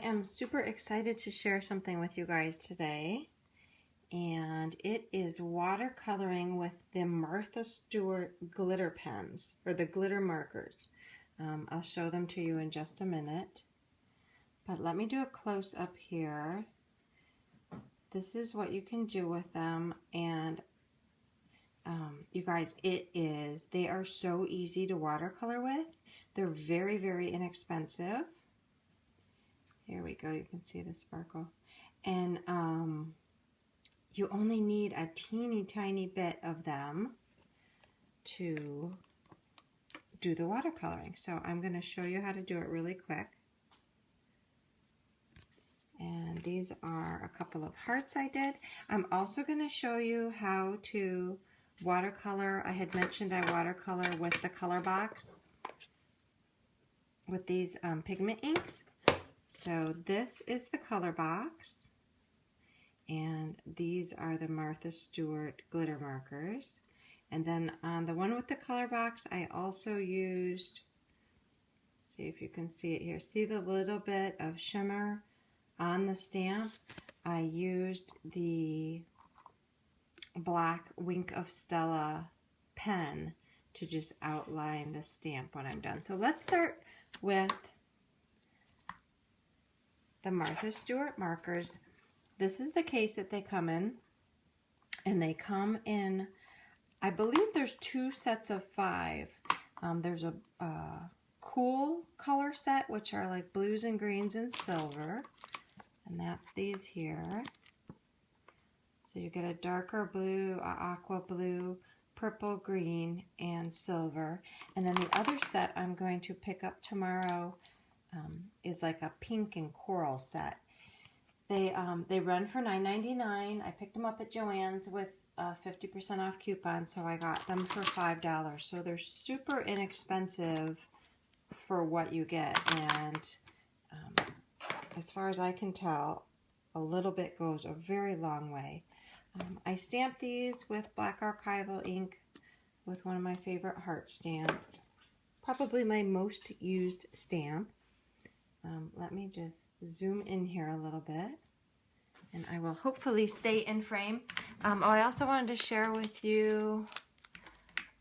am super excited to share something with you guys today, and it is watercoloring with the Martha Stewart glitter pens, or the glitter markers. I'll show them to you in just a minute, but let me do a close-up here. This is what you can do with them, and you guys, they are so easy to watercolor with. They're very, very inexpensive. Here we go, you can see the sparkle. And you only need a teeny tiny bit of them to do the watercoloring. So I'm going to show you how to do it really quick. And these are a couple of hearts I did. I'm also going to show you how to watercolor. I had mentioned I watercolor with the Colorbox with these pigment inks. So this is the Colorbox, and these are the Martha Stewart glitter markers. And then on the one with the Colorbox, I also used, see if you can see it here, see the little bit of shimmer on the stamp? I used the black Wink of Stella pen to just outline the stamp when I'm done. So let's start with the Martha Stewart markers. This is the case that they come in, and they come in, I believe there's 2 sets of 5. There's a cool color set, which are like blues and greens and silver, and that's these here. So you get a darker blue, aqua blue, purple, green, and silver. And then the other set I'm going to pick up tomorrow is like a pink and coral set. They run for $9.99. I picked them up at Joann's with a 50% off coupon, so I got them for $5. So they're super inexpensive for what you get, and as far as I can tell, a little bit goes a very long way. I stamped these with black archival ink with one of my favorite heart stamps, probably my most used stamp. Let me just zoom in here a little bit, and I will hopefully stay in frame. I also wanted to share with you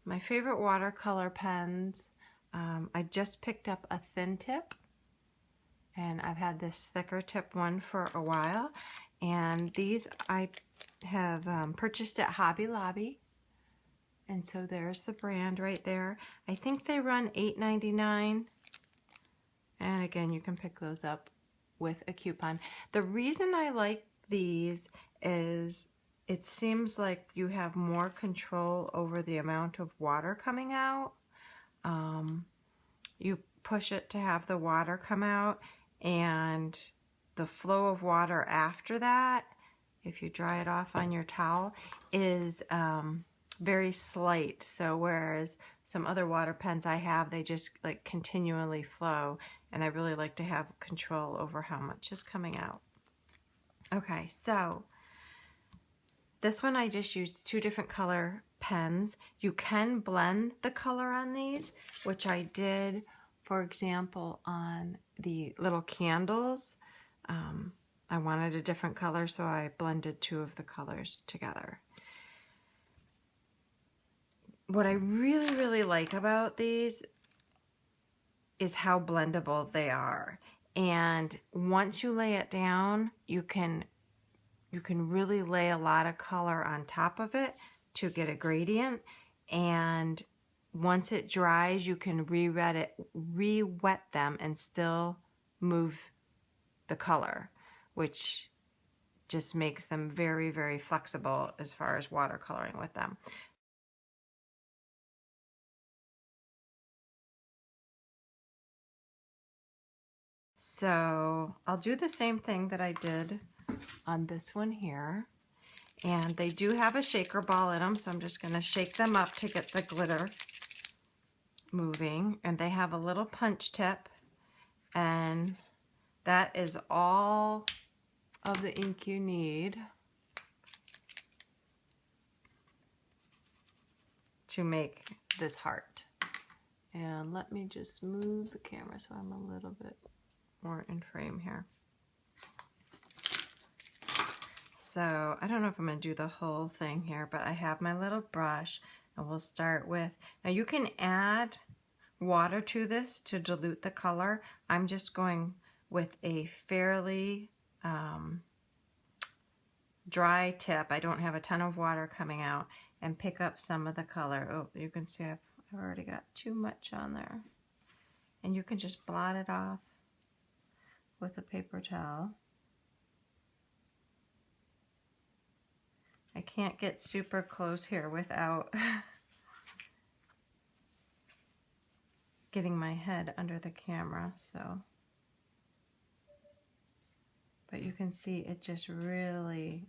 my favorite watercolor pens. I just picked up a thin tip, and I've had this thicker tip one for a while, and these I have purchased at Hobby Lobby, and so there's the brand right there. I think they run $8.99. And again, you can pick those up with a coupon. The reason I like these is it seems like you have more control over the amount of water coming out. You push it to have the water come out, and the flow of water after that, if you dry it off on your towel, is very slight. So whereas some other water pens I have, they just like continually flow, and I really like to have control over how much is coming out. Okay, so this one I just used 2 different color pens. You can blend the color on these, which I did, for example, on the little candles. I wanted a different color, so I blended 2 of the colors together. What I really, really like about these is how blendable they are. And once you lay it down, you can really lay a lot of color on top of it to get a gradient. And once it dries, you can re-wet them and still move the color, which just makes them very, very flexible as far as watercoloring with them. So I'll do the same thing that I did on this one here. And they do have a shaker ball in them, so I'm just going to shake them up to get the glitter moving. And they have a little punch tip, and that is all of the ink you need to make this heart. And let me just move the camera so I'm a little bit more in frame here. So I don't know if I'm going to do the whole thing here, but I have my little brush, and we'll start with, now you can add water to this to dilute the color. I'm just going with a fairly dry tip. I don't have a ton of water coming out, and pick up some of the color. Oh, you can see I've already got too much on there. And you can just blot it off with a paper towel. I can't get super close here without getting my head under the camera, so. But you can see it just really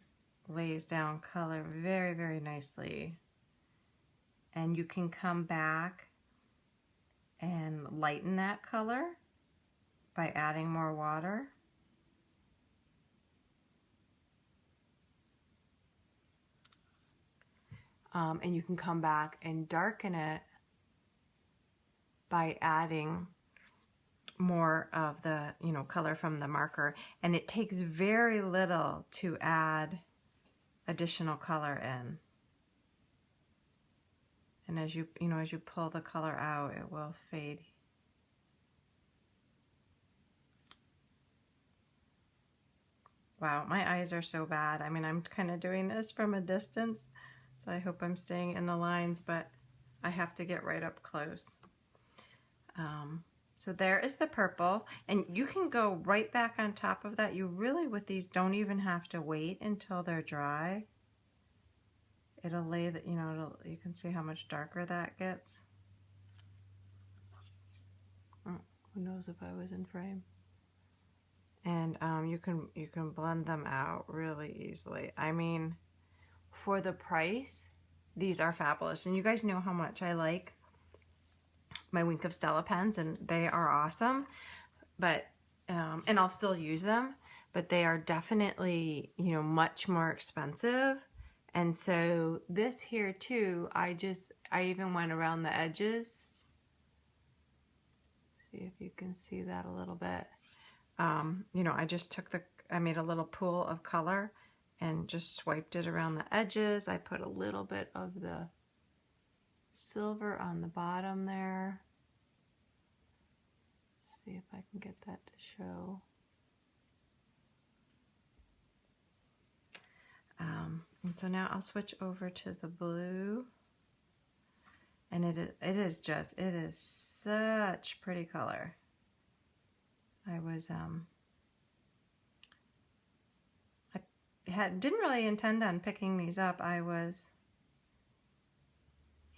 lays down color very, very nicely. And you can come back and lighten that color by adding more water. And you can come back and darken it by adding more of the, you know, color from the marker. And it takes very little to add additional color in. And as you know, as you pull the color out, it will fade. Wow, my eyes are so bad. I mean, I'm kind of doing this from a distance, so I hope I'm staying in the lines, but I have to get right up close. So there is the purple, and you can go right back on top of that. You really, with these, don't even have to wait until they're dry. It'll lay that, you know, you can see how much darker that gets. Oh, who knows if I was in frame. And you can blend them out really easily. I mean, for the price, these are fabulous. And you guys know how much I like my Wink of Stella pens, and they are awesome. But and I'll still use them, but they are definitely, you know, much more expensive. And so this here too, I even went around the edges. See if you can see that a little bit. You know, I just I made a little pool of color and just swiped it around the edges. I put a little bit of the silver on the bottom there. See if I can get that to show. And so now I'll switch over to the blue. And it is such pretty color. I was, didn't really intend on picking these up. I was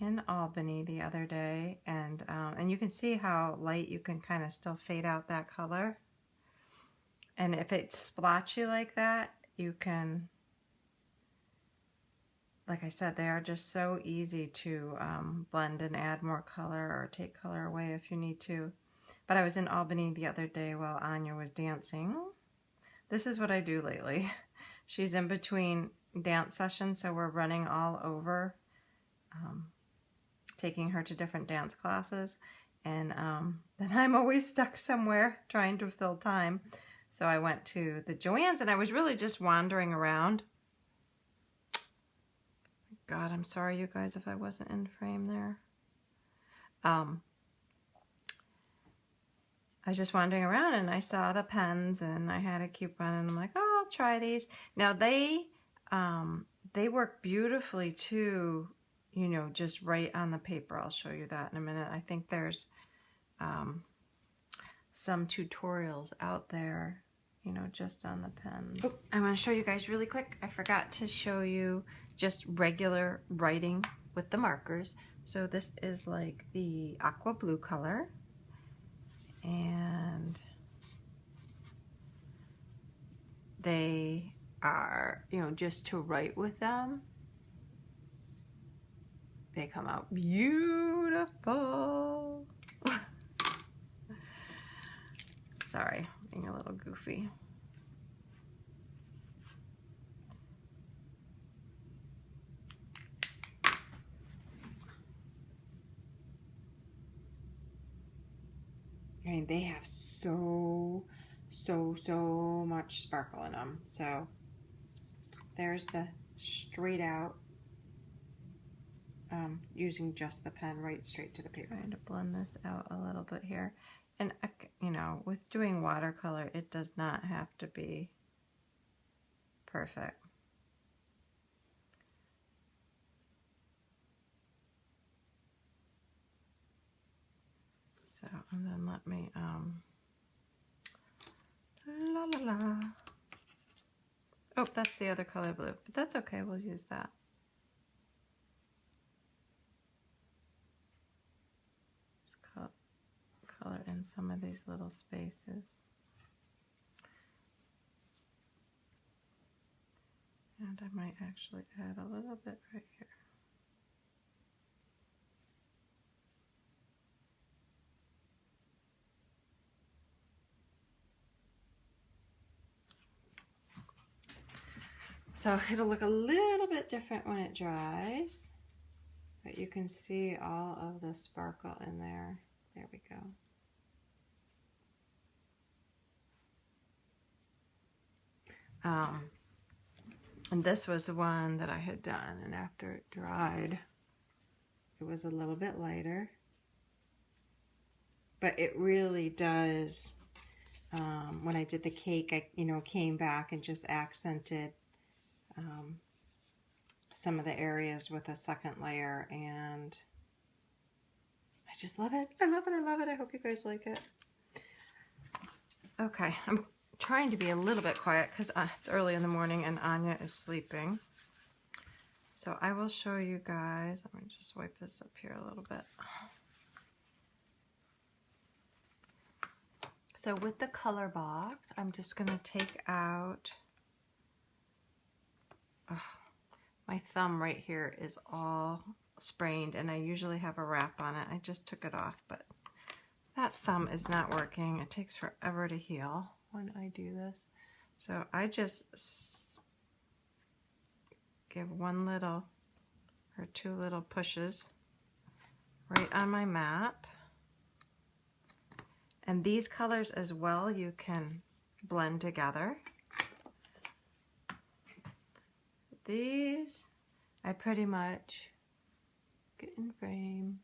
in Albany the other day, and you can see how light you can kind of still fade out that color. And if it's splotchy like that, you can, like I said, they are just so easy to blend and add more color or take color away if you need to. But I was in Albany the other day while Anya was dancing. This is what I do lately. She's in between dance sessions, so we're running all over, taking her to different dance classes. And then I'm always stuck somewhere trying to fill time. So I went to the Joann's, and I was really just wandering around. God, I'm sorry, you guys, if I wasn't in frame there. I was just wandering around, and I saw the pens, and I had a coupon, and I'm like, oh, I'll try these. Now they work beautifully too, you know, just right on the paper. I'll show you that in a minute. I think there's some tutorials out there, you know, just on the pens. Oh, I want to show you guys really quick. I forgot to show you just regular writing with the markers. So this is like the aqua blue color. And they are, you know, just to write with them, they come out beautiful. Sorry, being a little goofy. I mean, they have so much sparkle in them. So there's the straight out, using just the pen right straight to the paper. I'm trying to blend this out a little bit here. And, you know, with doing watercolor, it does not have to be perfect. So, and then let me, la la la. Oh, that's the other color blue, but that's okay, we'll use that. Just color in some of these little spaces. And I might actually add a little bit right here. So it'll look a little bit different when it dries, but you can see all of the sparkle in there. There we go. And this was the one that I had done, and after it dried, it was a little bit lighter. But it really does, when I did the cake, I, you know, came back and just accented some of the areas with a second layer, and I just love it. I love it. I love it. I hope you guys like it. Okay, I'm trying to be a little bit quiet because it's early in the morning and Anya is sleeping. So I will show you guys. Let me just wipe this up here a little bit. So with the Colorbox, I'm just going to take out, my thumb right here is all sprained, and I usually have a wrap on it. I just took it off, but that thumb is not working. It takes forever to heal when I do this. So I just give one little or two little pushes right on my mat. And these colors as well, you can blend together. These, I pretty much get in frame,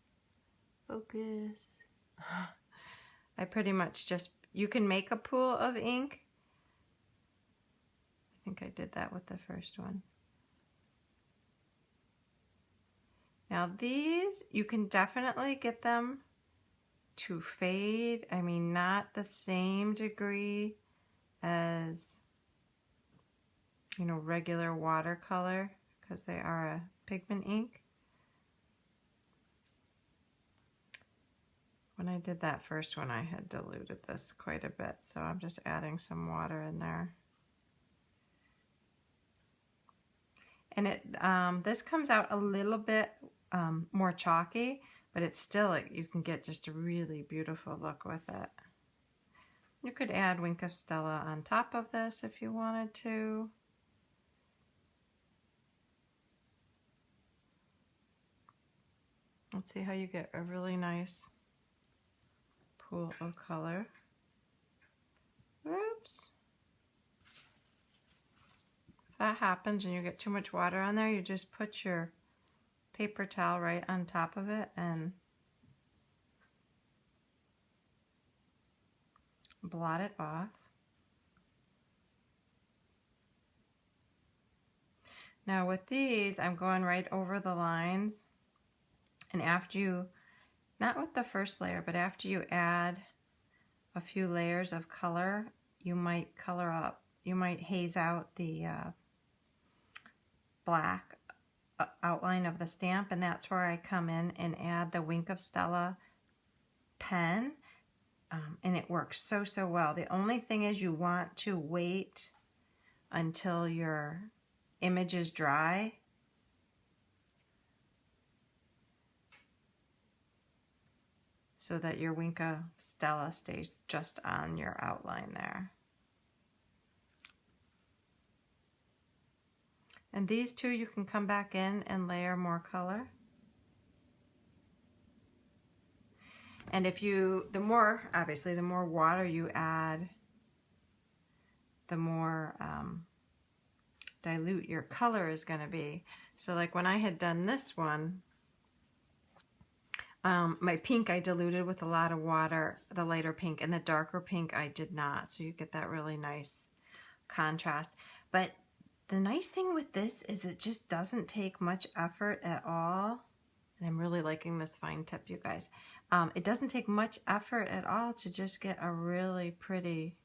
focus. I pretty much just, you can make a pool of ink. I think I did that with the first one. Now these, you can definitely get them to fade. I mean, not the same degree as, you know, regular watercolor, because they are a pigment ink. When I did that first one, I had diluted this quite a bit, so I'm just adding some water in there. And it this comes out a little bit more chalky, but it's still, you can get just a really beautiful look with it. You could add Wink of Stella on top of this if you wanted to. Let's see how you get a really nice pool of color. Oops. If that happens and you get too much water on there, you just put your paper towel right on top of it and blot it off. Now with these, I'm going right over the lines, and after you, not with the first layer, but after you add a few layers of color, you might color up, you might haze out the black outline of the stamp, and that's where I come in and add the Wink of Stella pen, and it works so well. The only thing is you want to wait until your image is dry so that your Wink of Stella stays just on your outline there. And these two, you can come back in and layer more color. And if you, obviously the more water you add, the more dilute your color is going to be. So like when I had done this one, my pink I diluted with a lot of water, the lighter pink, and the darker pink I did not. So you get that really nice contrast. But the nice thing with this is it just doesn't take much effort at all. And I'm really liking this fine tip, you guys. It doesn't take much effort at all to just get a really pretty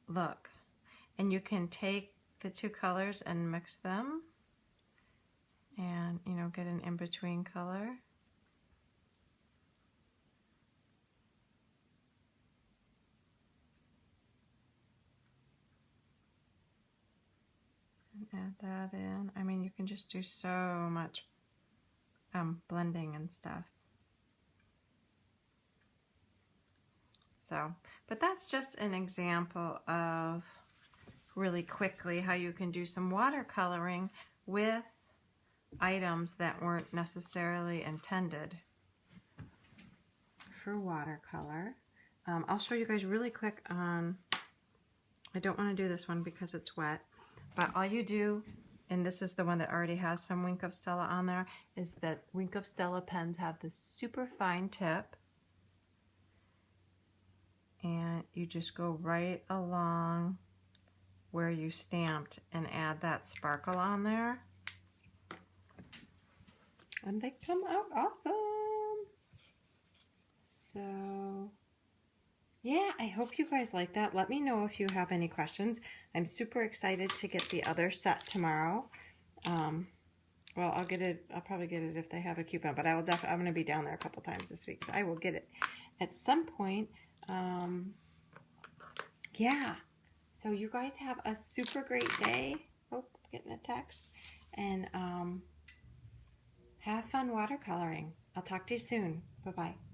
look. And you can take the two colors and mix them and, you know, get an in-between color. Add that in. I mean, you can just do so much blending and stuff. So, but that's just an example of really quickly how you can do some watercoloring with items that weren't necessarily intended for watercolor. I'll show you guys really quick on, I don't want to do this one because it's wet. But all you do, and this is the one that already has some Wink of Stella on there, is that Wink of Stella pens have this super fine tip. And you just go right along where you stamped and add that sparkle on there. And they come out awesome. So yeah, I hope you guys like that. Let me know if you have any questions. I'm super excited to get the other set tomorrow. Well, I'll get it. I'll probably get it if they have a coupon, but I will definitely, I'm going to be down there a couple times this week, so I will get it at some point. Yeah. So you guys have a super great day. Oh, getting a text. And have fun watercoloring. I'll talk to you soon. Bye-bye.